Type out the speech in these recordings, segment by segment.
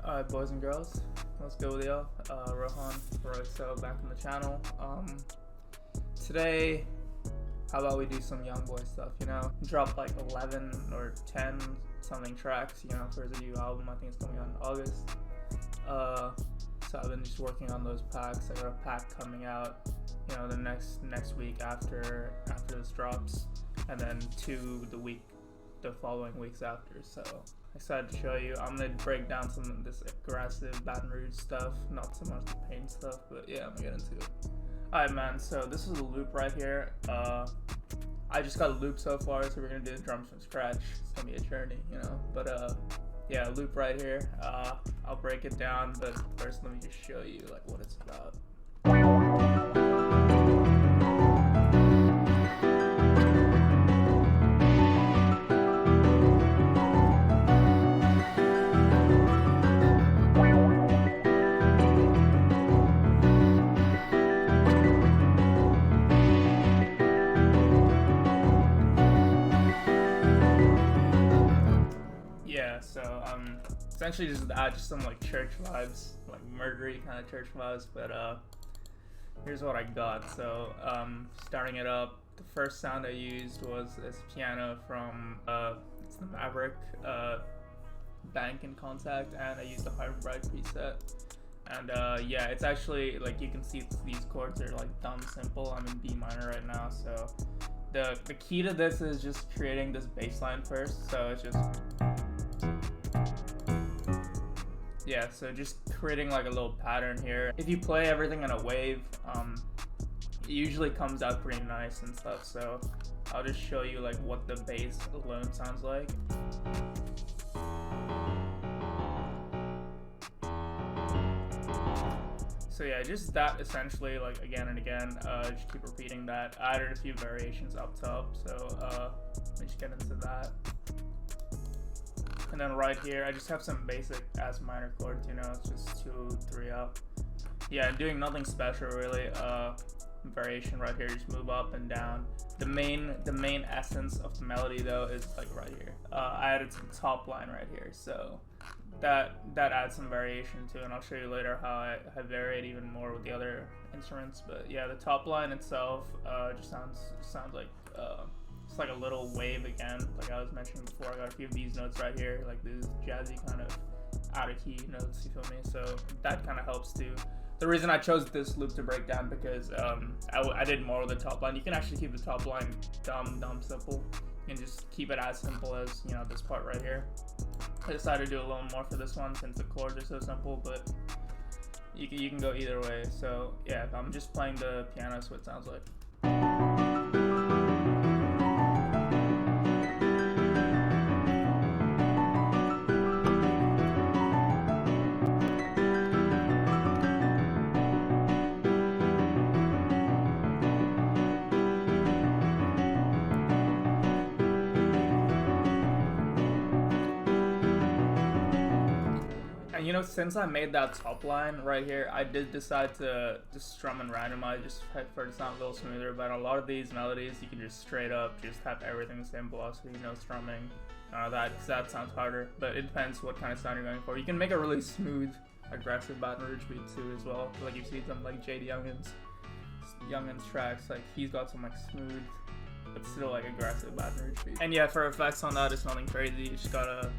Alright, boys and girls, what's good with y'all? RohXO back on the channel. Today, how about we do some Youngboy stuff, you know? Drop like 11 or 10 something tracks, you know, for the new album. I think it's coming out in August. So I've been just working on those packs. I got a pack coming out, you know, the next week after this drops, and then the following weeks after. So excited to show you. I'm gonna break down some of this aggressive Baton Rouge stuff, not so much the pain stuff, but yeah, I'm gonna get into it. Alright, man, so this is a loop right here. I just got a loop so far, so we're gonna do the drums from scratch. It's gonna be a journey, you know, but yeah, loop right here. I'll break it down, but first let me just show you like what it's about. Yeah, so essentially just add just some like church vibes, like murdery kind of church vibes, but here's what I got. So starting it up, the first sound I used was this piano from it's the Maverick Bank in Contact, and I used the Hard Bright preset. And yeah, it's actually like you can see these chords are like dumb simple. I'm in B minor right now, so the key to this is just creating this bass line first. So it's just, yeah, so just creating like a little pattern here. If you play everything in a wave, it usually comes out pretty nice and stuff. So I'll just show you like what the bass alone sounds like. So yeah, just that essentially, like again and again, just keep repeating that. I added a few variations up top, so let me just get into that. And then right here, I just have some basic as minor chords, you know, it's just 2, 3 up. Yeah, doing nothing special really. Variation right here, just move up and down. The main essence of the melody though is like right here. I added some top line right here, so that adds some variation too, and I'll show you later how I varied even more with the other instruments. But yeah, the top line itself just sounds like it's like a little wave again, like I was mentioning before. I got a few of these notes right here, like these jazzy kind of out of key notes, you feel me? So that kind of helps too. The reason I chose this loop to break down because I did more with the top line. You can actually keep the top line dumb simple. You can just keep it as simple as, you know, this part right here. I decided to do a little more for this one since the chords are so simple, but you can go either way. So yeah, I'm just playing the piano, so it sounds like. And you know, since I made that top line right here, I did decide to just strum and randomize just for it to sound a little smoother. But a lot of these melodies, you can just straight up just have everything the same velocity, no strumming. That sounds harder, but it depends what kind of sound you're going for. You can make a really smooth, aggressive Baton Rouge beat too as well. Like you see some like JayDaYoungan's tracks, like he's got some like smooth, but still like aggressive Baton Rouge beat. And yeah, for effects on that, it's nothing crazy. You just got a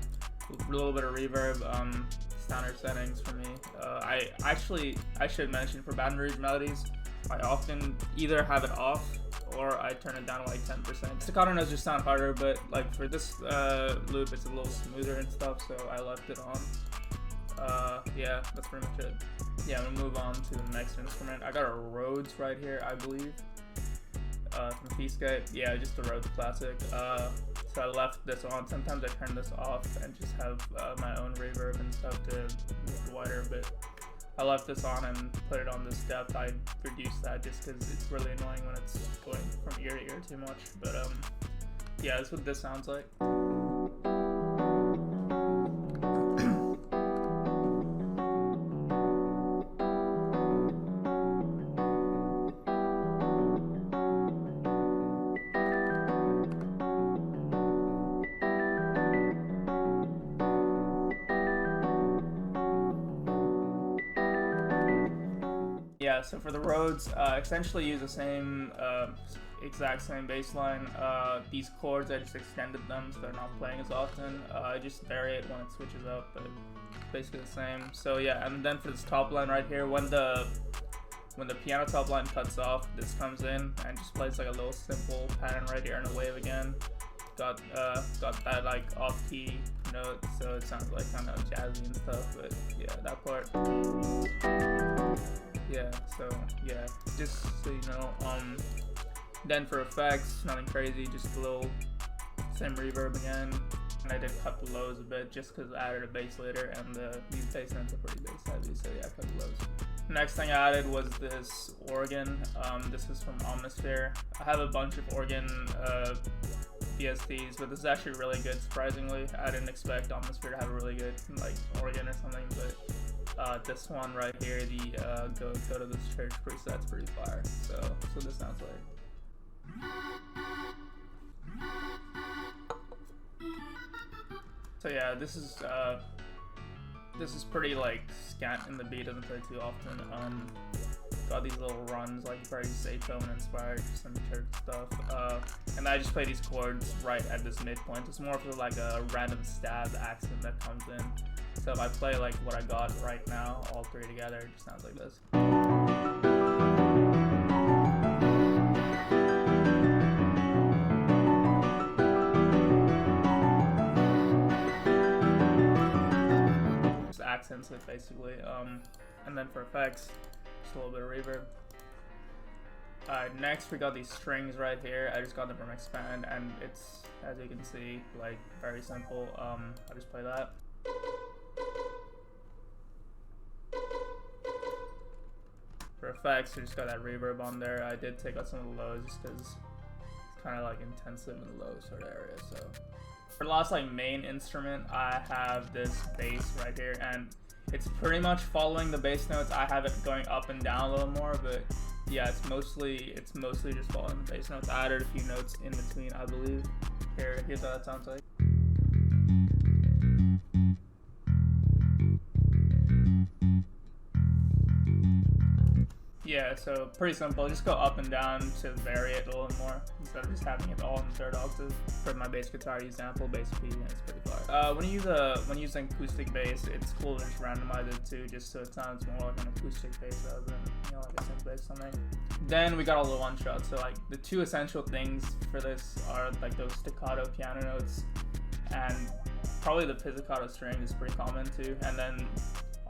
little bit of reverb. Standard settings for me. I should mention for Baton Rouge melodies, I often either have it off or I turn it down to like 10%. Staccato notes just sound harder, but like for this loop, it's a little smoother and stuff, so I left it on. Yeah, that's pretty much it. Yeah, I'm gonna move on to the next instrument. I got a Rhodes right here, I believe, from P-Sky. Yeah, just the Rhodes classic. So I left this on. Sometimes I turn this off and just have my own reverb and stuff to make it wider, but I left this on and put it on this depth. I reduced that just because it's really annoying when it's going from ear to ear too much. But yeah, that's what this sounds like. yeah, so for the Rhodes, essentially use the same, exact same bass line. These chords, I just extended them so they're not playing as often. I just vary it when it switches up, but basically the same. So yeah, and then for this top line right here, when the piano top line cuts off, this comes in and just plays like a little simple pattern right here in a wave again. Got that like off key note, so it sounds like kind of jazzy and stuff. But yeah, that part. Yeah, so yeah, just so you know. Then for effects, nothing crazy, just a little same reverb again. And I did cut the lows a bit just because I added a bass later, and these bass notes are pretty bass heavy, so yeah, I cut the lows. Next thing I added was this organ. This is from Omnisphere. I have a bunch of organ VSTs, but this is actually really good, surprisingly. I didn't expect Omnisphere to have a really good like organ or something, but this one right here, the go to this church preset's pretty fire. So this sounds like. So yeah, this is pretty like scant in the beat, doesn't play too often. Got these little runs, like very Zaytoven inspired, some church stuff. And I just play these chords right at this midpoint. It's more of like a random stab accent that comes in. So if I play like what I got right now, all three together, it just sounds like this. Accents it basically, and then for effects, just a little bit of reverb. Alright, next we got these strings right here. I just got them from Expand, and it's, as you can see, like very simple. I just play that. For effects, I just got that reverb on there. I did take out some of the lows just because it's kind of like intensive in the low sort of area. So. For the last like main instrument, I have this bass right here, and it's pretty much following the bass notes. I have it going up and down a little more, but yeah, it's mostly just following the bass notes. I added a few notes in between, I believe. Here's how that sounds like. Yeah, so pretty simple. Just go up and down to vary it a little more instead of just having it all in the third octave. For my bass guitar, I use sample bass P, and it's pretty fire. When using acoustic bass, it's cool to just randomize it too, just so it sounds more like an acoustic bass rather than like a synth bass or something. Then we got all the one shots. So like the two essential things for this are like those staccato piano notes, and probably the pizzicato string is pretty common too. And then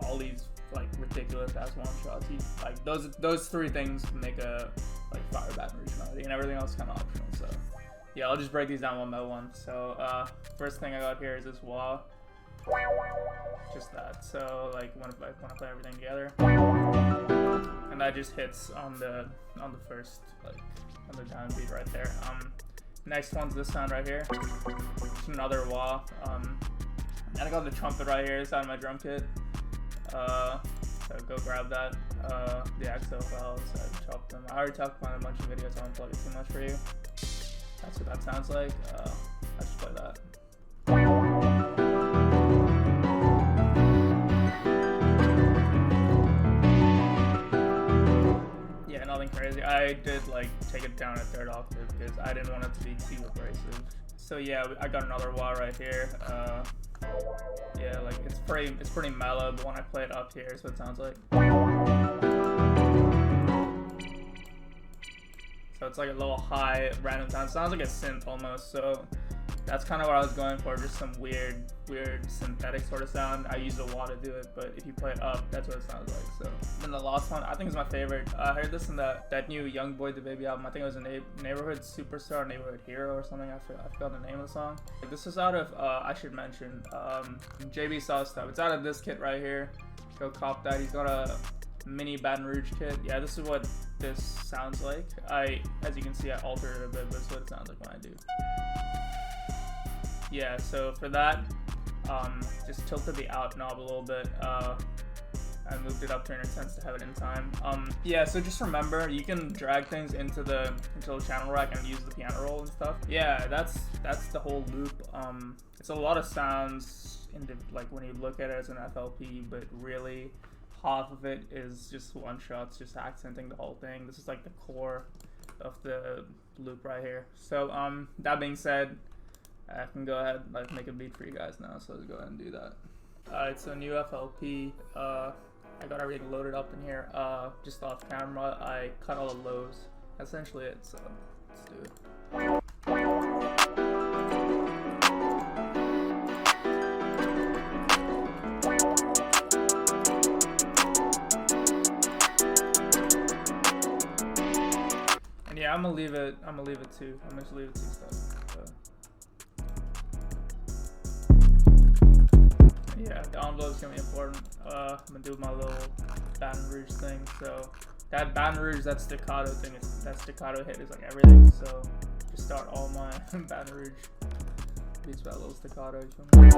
all these like ridiculous ass one shots. Like those three things make a like fire Baton Rouge melody, and everything else is kind of optional. So yeah, I'll just break these down one by one. So first thing I got here is this wah, just that. So like when I play everything together, and that just hits on the first like on the downbeat right there. Next one's this sound right here, just another wah. And I got the trumpet right here. It's out of my drum kit. So go grab that. The RohXO files, I've chopped them. I already talked about a bunch of videos, so I won't plug it too much for you. That's what that sounds like. I just play that. Yeah, nothing crazy. I did like take it down a third octave because I didn't want it to be too abrasive. So yeah, I got another wah right here. Yeah, like it's pretty mellow, but when I play it up here, is what it sounds like. So it's like a little high random sound. It sounds like a synth almost. So that's kind of what I was going for, just some weird synthetic sort of sound. I use a wah to do it, but if you play it up, that's what it sounds like. So then the last one, I think is my favorite. I heard this in that new Youngboy the Baby album. I think it was a Neighborhood Superstar, Neighborhood Hero or something. I forgot the name of the song. This is out of I should mention JB Saw stuff. It's out of this kit right here. Go cop that. He's got a mini Baton Rouge kit. Yeah, this is what this sounds like. As you can see, I altered it a bit, but it's what it sounds like when I do. Yeah, so for that, just tilted the out knob a little bit. I moved it up 300 cents to have it in time. Yeah, so just remember, you can drag things into the channel rack and use the piano roll and stuff. Yeah, that's the whole loop. It's a lot of sounds like when you look at it as an FLP, but really half of it is just one shots, just accenting the whole thing. This is like the core of the loop right here. So that being said, I can go ahead and like make a beat for you guys now. So let's go ahead and do that. Alright, so new FLP. I got everything loaded up in here. Just off camera, I cut all the lows. Essentially it. So let's do it. And yeah, I'm gonna leave it 2. I'm gonna just leave it 2 steps. So. Yeah, the envelope is gonna be important. I'm gonna do my little Baton Rouge thing. So that Baton Rouge, that staccato thing, that staccato hit is like everything. So just start all my Baton Rouge beats with that little staccato. You feel me?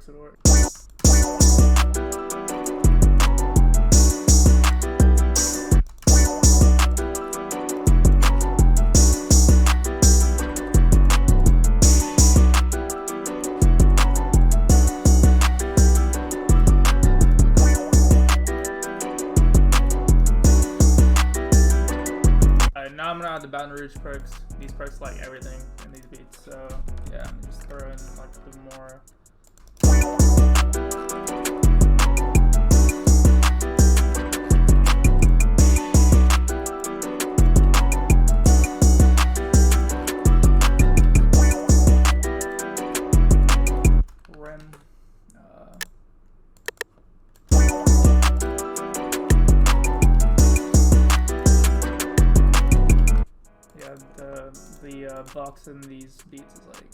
It works. Alright, now I'm gonna add the Baton Rouge perks. These perks like everything in these beats. So yeah, I'm just throw in like the more. The box in these beats is like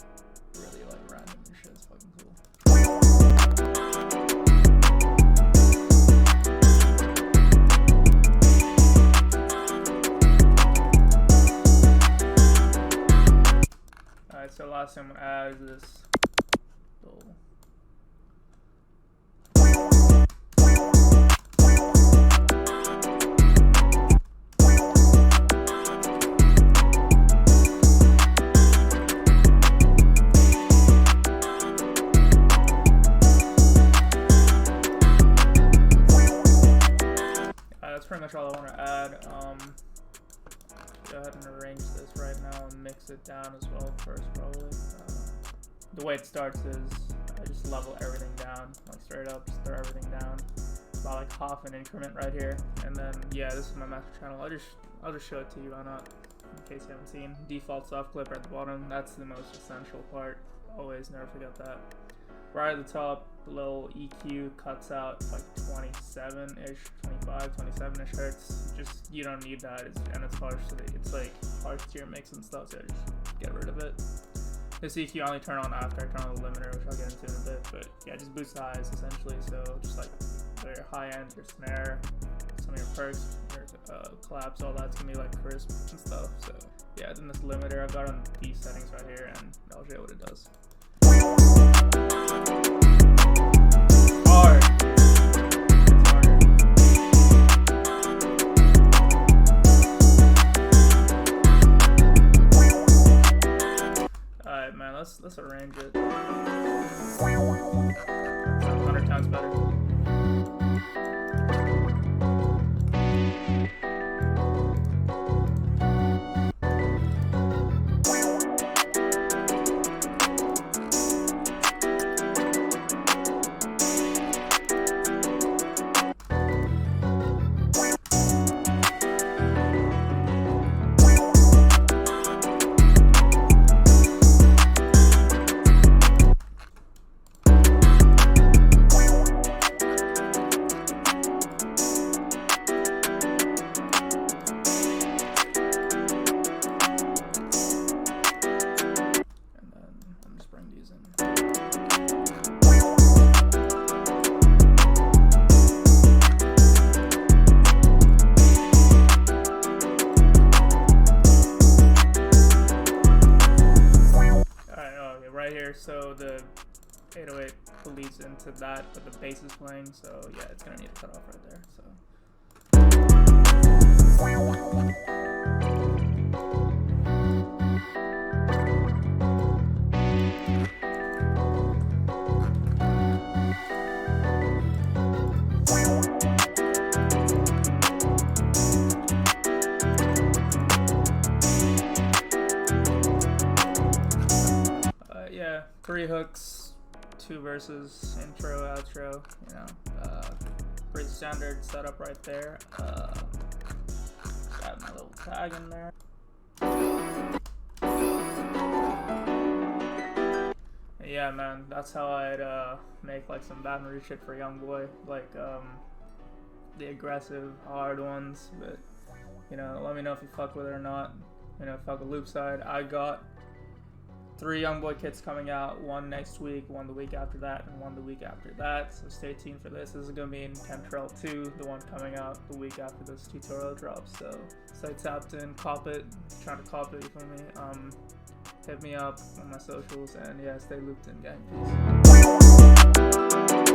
really like random and shit. It's fucking cool. Alright, so last thing I'm gonna add is this little. That's pretty much all I want to add. Go ahead and arrange this right now and mix it down as well first, probably. The way it starts is I just level everything down, like straight up, just throw everything down, about like half an increment right here, and then yeah, this is my master channel. I'll just show it to you, why not? In case you haven't seen, default soft clip at the bottom. That's the most essential part. Always never forget that. Right at the top, the little EQ cuts out like 27-ish, 25, 27-ish hertz. Just, you don't need that, and it's harsh. It's like harsh to your mix and stuff, so just get rid of it. This EQ I only turn on after I turn on the limiter, which I'll get into in a bit. But yeah, just boost the highs essentially. So just like your high end, your snare, some of your perks, your claps, all that's gonna be like crisp and stuff. So yeah, then this limiter I've got on these settings right here, and I'll show you what it does. Hard. It's harder. Alright, man, let's arrange it. 100 times better. so the 808 bleeds into that, but the bass is playing, so yeah, it's gonna need a cutoff right there. So. Yeah, 3 hooks, 2 verses, intro, outro, you know, pretty standard setup right there. Just add my little tag in there. Yeah, man, that's how I'd make like some Baton Rouge shit for Youngboy, like the aggressive, hard ones. But you know, let me know if you fuck with it or not. You know, fuck with loop side. I got 3 Youngboy kits coming out, 1 next week, 1 the week after that, and 1 the week after that. So stay tuned for this. This is gonna be in Kentrell 2, the one coming out the week after this tutorial drops. So stay tapped in, cop it, trying to cop it, you feel me? Hit me up on my socials, and yeah, stay looped in, gang. Peace.